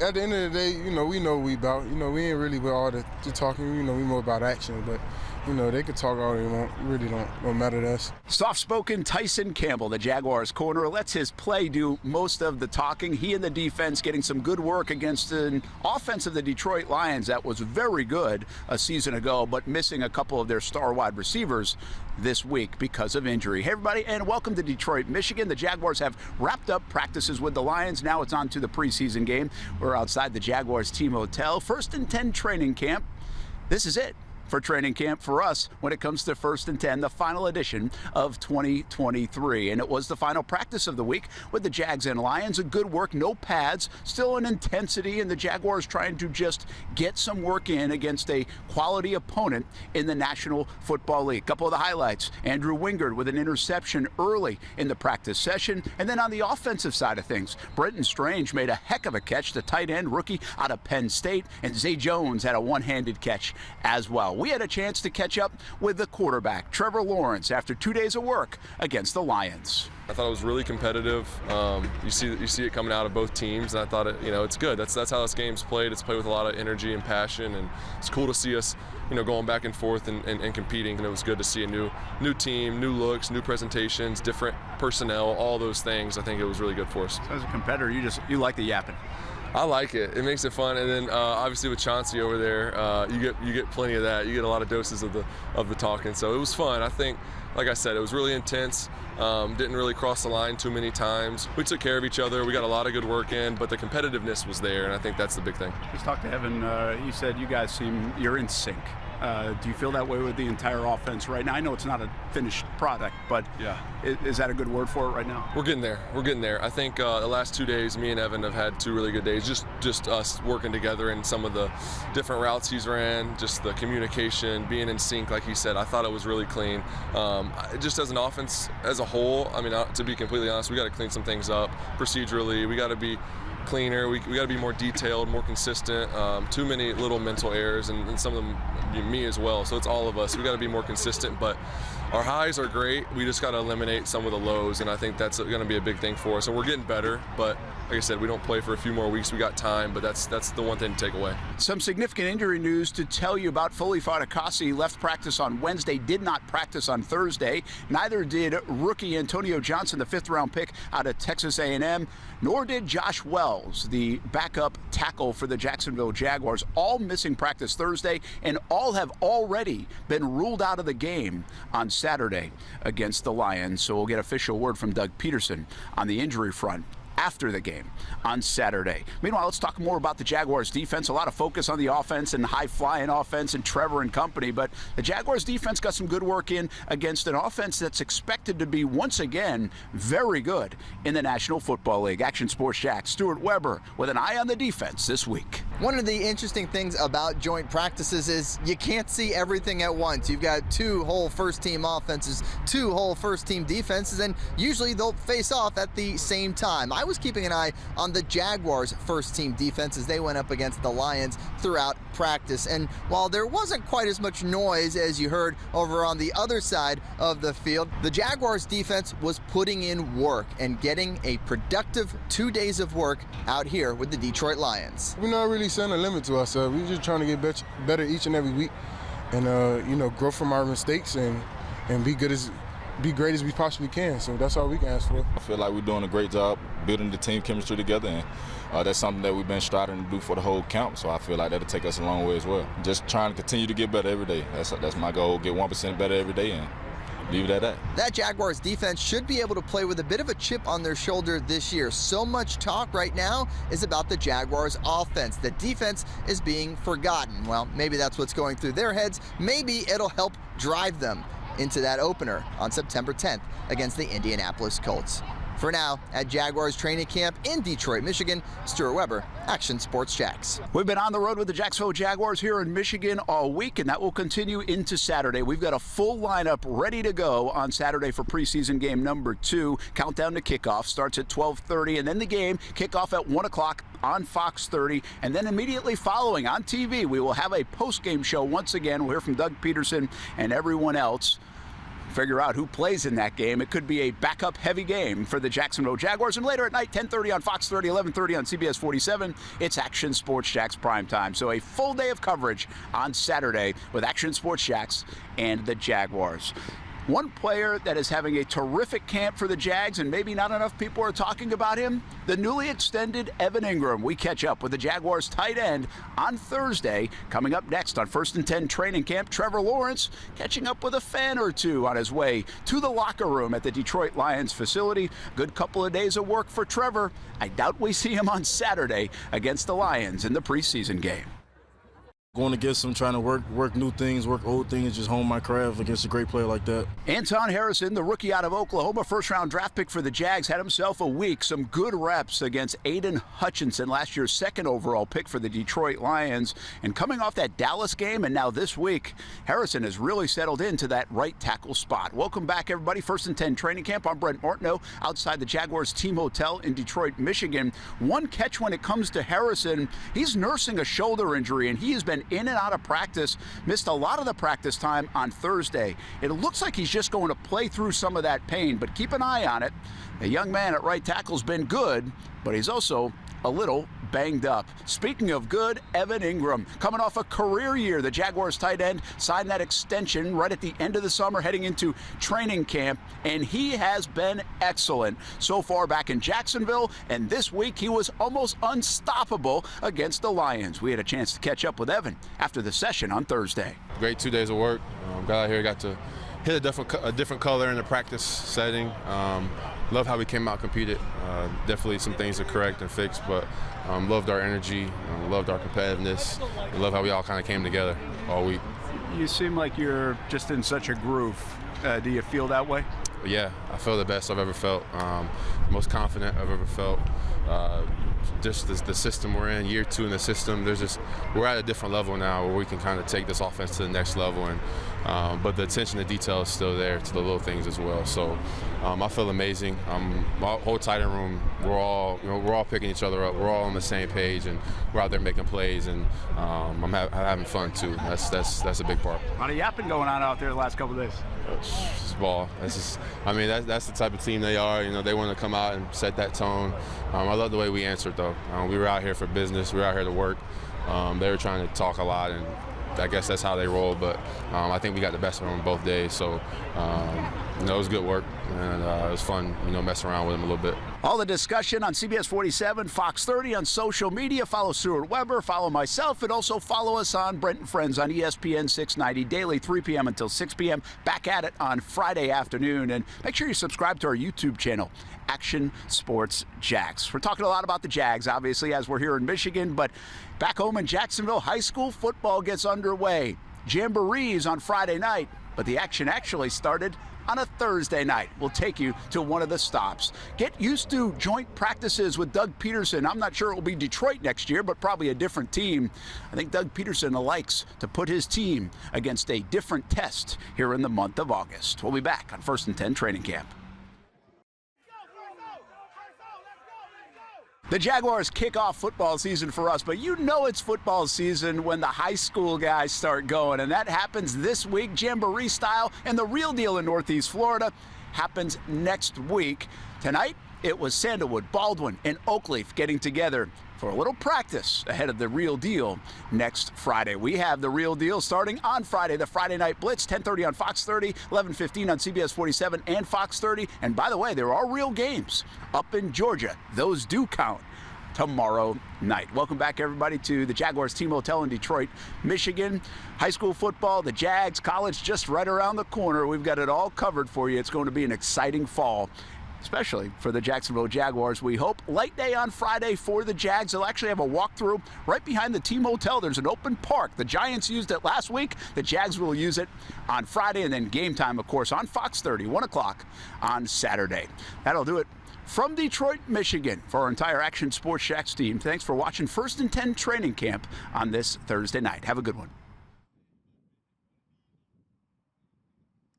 At the end of the day, we know what we about. We ain't really with all the talking. We more about action. But, they can talk all they want. It really don't matter to us. Soft-spoken Tyson Campbell, the Jaguars corner, lets his play do most of the talking. He and the defense getting some good work against an offense of the Detroit Lions that was very good a season ago, but missing a couple of their star wide receivers this week because of injury. Hey, everybody, and welcome to Detroit, Michigan. The Jaguars have wrapped up practices with the Lions. Now it's on to the preseason game. We're outside the Jaguars team hotel. 1st and 10 training camp. This is it for training camp for us when it comes to 1st and 10, the final edition of 2023. And it was the final practice of the week with the Jags and Lions. A good work, no pads, still an intensity, and the Jaguars trying to just get some work in against a quality opponent in the National Football League. Couple of the highlights: Andrew Wingard with an interception early in the practice session. And then on the offensive side of things, Brenton Strange made a heck of a catch, the tight end rookie out of Penn State, and Zay Jones had a one-handed catch as well. We had a chance to catch up with the quarterback, Trevor Lawrence, after 2 days of work against the Lions. I thought it was really competitive. You see it coming out of both teams, and I thought it's good. That's how this game's played. It's played with a lot of energy and passion, and it's cool to see us going back and forth and competing. And it was good to see a new team, new looks, new presentations, different personnel, all those things. I think it was really good for us. So as a competitor, you like the yapping. I like it. It makes it fun, and then obviously with Chauncey over there, you get plenty of that. You get a lot of doses of the talking. So it was fun. I think, like I said, it was really intense. Didn't really cross the line too many times. We took care of each other. We got a lot of good work in, but the competitiveness was there, and I think that's the big thing. Just talked to Evan. He said you guys you're in sync. Do you feel that way with the entire offense right now? I know it's not a finished product, but yeah, is that a good word for it right now? We're getting there. I think the last 2 days, me and Evan have had 2 really good days. Just us working together in some of the different routes he's ran, just the communication, being in sync, like he said. I thought it was really clean. Just as an offense as a whole, to be completely honest, we got to clean some things up procedurally. We got to be cleaner. We got to be more detailed, more consistent. Too many little mental errors, and some of them me as well. So it's all of us. We got to be more consistent, but our highs are great. We just got to eliminate some of the lows, and I think that's going to be a big thing for us. And we're getting better, but like I said, we don't play for a few more weeks. We got time, but that's the one thing to take away. Some significant injury news to tell you about. Foley Fatukasi left practice on Wednesday, did not practice on Thursday. Neither did rookie Antonio Johnson, the 5th-round pick out of Texas A&M, nor did Josh Wells, the backup tackle for the Jacksonville Jaguars. All missing practice Thursday, and all have already been ruled out of the game on Saturday against the Lions. So we'll get official word from Doug Peterson on the injury front after the game on Saturday. Meanwhile, let's talk more about the Jaguars defense. A lot of focus on the offense and high-flying offense and Trevor and company, but the Jaguars defense got some good work in against an offense that's expected to be, once again, very good in the National Football League. Action Sports Jax, Stuart Weber with an eye on the defense this week. One of the interesting things about joint practices is you can't see everything at once. You've got 2 whole first-team offenses, 2 whole first-team defenses, and usually they'll face off at the same time. I was keeping an eye on the Jaguars' first-team defense as they went up against the Lions throughout practice. And while there wasn't quite as much noise as you heard over on the other side of the field, the Jaguars' defense was putting in work and getting a productive 2 days of work out here with the Detroit Lions. We're not really setting a limit to ourselves. We're just trying to get better each and every week, and grow from our mistakes and be great as we possibly can. So that's all we can ask for. I feel like we're doing a great job building the team chemistry together, and that's something that we've been striving to do for the whole camp. So I feel like that'll take us a long way as well. Just trying to continue to get better every day. That's my goal. Get 1% better every day and leave it at that. That Jaguars defense should be able to play with a bit of a chip on their shoulder this year. So much talk right now is about the Jaguars offense. The defense is being forgotten. Well, maybe that's what's going through their heads. Maybe it'll help drive them into that opener on September 10th against the Indianapolis Colts. For now, at Jaguars training camp in Detroit, Michigan, Stuart Weber, Action Sports Jax. We've been on the road with the Jacksonville Jaguars here in Michigan all week, and that will continue into Saturday. We've got a full lineup ready to go on Saturday for preseason game number 2. Countdown to kickoff starts at 12:30, and then the game kickoff at 1 o'clock on Fox 30, and then immediately following on TV, we will have a post-game show once again. We'll hear from Doug Peterson and everyone else figure out who plays in that game. It could be a backup-heavy game for the Jacksonville Jaguars. And later at night, 10:30 on Fox 30, 11:30 on CBS 47, it's Action Sports Jax primetime. So a full day of coverage on Saturday with Action Sports Jax and the Jaguars. One player that is having a terrific camp for the Jags, and maybe not enough people are talking about him, the newly extended Evan Engram. We catch up with the Jaguars tight end on Thursday. Coming up next on First and 10 training camp, Trevor Lawrence catching up with a fan or two on his way to the locker room at the Detroit Lions facility. Good couple of days of work for Trevor. I doubt we see him on Saturday against the Lions in the preseason game. Going against him, trying to work new things, work old things, just hone my craft against a great player like that. Anton Harrison, the rookie out of Oklahoma, first-round draft pick for the Jags, had himself a week. Some good reps against Aiden Hutchinson, last year's second overall pick for the Detroit Lions. And coming off that Dallas game and now this week, Harrison has really settled into that right tackle spot. Welcome back, everybody. First and 10 training camp. I'm Brent Martineau outside the Jaguars team hotel in Detroit, Michigan. One catch when it comes to Harrison, he's nursing a shoulder injury, and he has been in and out of practice, missed a lot of the practice time on Thursday. It looks like he's just going to play through some of that pain, but keep an eye on it. The young man at right tackle's been good, but he's also a little banged up. Speaking of good, Evan Engram, coming off a career year. The Jaguars tight end signed that extension right at the end of the summer, heading into training camp, and he has been excellent so far back in Jacksonville, and this week he was almost unstoppable against the Lions. We had a chance to catch up with Evan after the session on Thursday. Great 2 days of work. Got out here, got to hit a different color in the practice setting. Love how we came out, competed. Definitely some things to correct and fix, but loved our energy, loved our competitiveness, and love how we all kind of came together all week. You seem like you're just in such a groove. Do you feel that way? Yeah, I feel the best I've ever felt, most confident I've ever felt. Just the system we're in, year 2 in the system, we're at a different level now where we can kind of take this offense to the next level, and but the attention to detail is still there to the little things as well. So I feel amazing. My whole tight end room, we're all picking each other up. We're all on the same page, and we're out there making plays, and I'm having fun too. That's a big part. A lot of yapping going on out there the last couple of days. It's ball. That's the type of team they are. They want to come out and set that tone. I love the way we answered though. We were out here for business. We were out here to work. They were trying to talk a lot, and I guess that's how they roll. But I think we got the best of them both days. So it was good work, and it was fun, messing around with them a little bit. All the discussion on CBS 47, Fox 30, on social media. Follow Stuart Weber, follow myself, and also follow us on Brent and Friends on ESPN 690 daily, 3 p.m. until 6 p.m. Back at it on Friday afternoon. And make sure you subscribe to our YouTube channel, Action Sports Jax. We're talking a lot about the Jags, obviously, as we're here in Michigan, but back home in Jacksonville, high school football gets underway. Jamborees on Friday night, but the action actually started on a Thursday night. We'll take you to one of the stops. Get used to joint practices with Doug Peterson. I'm not sure it will be Detroit next year, but probably a different team. I think Doug Peterson likes to put his team against a different test here in the month of August. We'll be back on First and 10 training camp. The Jaguars kick off football season for us, but it's football season when the high school guys start going, and that happens this week, Jamboree style, and the real deal in Northeast Florida happens next week. Tonight, it was Sandalwood, Baldwin, and Oakleaf getting together for a little practice ahead of the real deal next Friday. We have the real deal starting on Friday, the Friday Night Blitz, 10:30 on Fox 30, 11:15 on CBS 47 and Fox 30. And by the way, there are real games up in Georgia. Those do count tomorrow night. Welcome back, everybody, to the Jaguars team hotel in Detroit, Michigan. High school football, the Jags, college just right around the corner. We've got it all covered for you. It's going to be an exciting fall, especially for the Jacksonville Jaguars, we hope. Light day on Friday for the Jags. They'll actually have a walkthrough right behind the team hotel. There's an open park. The Giants used it last week. The Jags will use it on Friday, and then game time, of course, on Fox 30, 1 o'clock on Saturday. That'll do it from Detroit, Michigan, for our entire Action Sports Jax team. Thanks for watching First and 10 training camp on this Thursday night. Have a good one.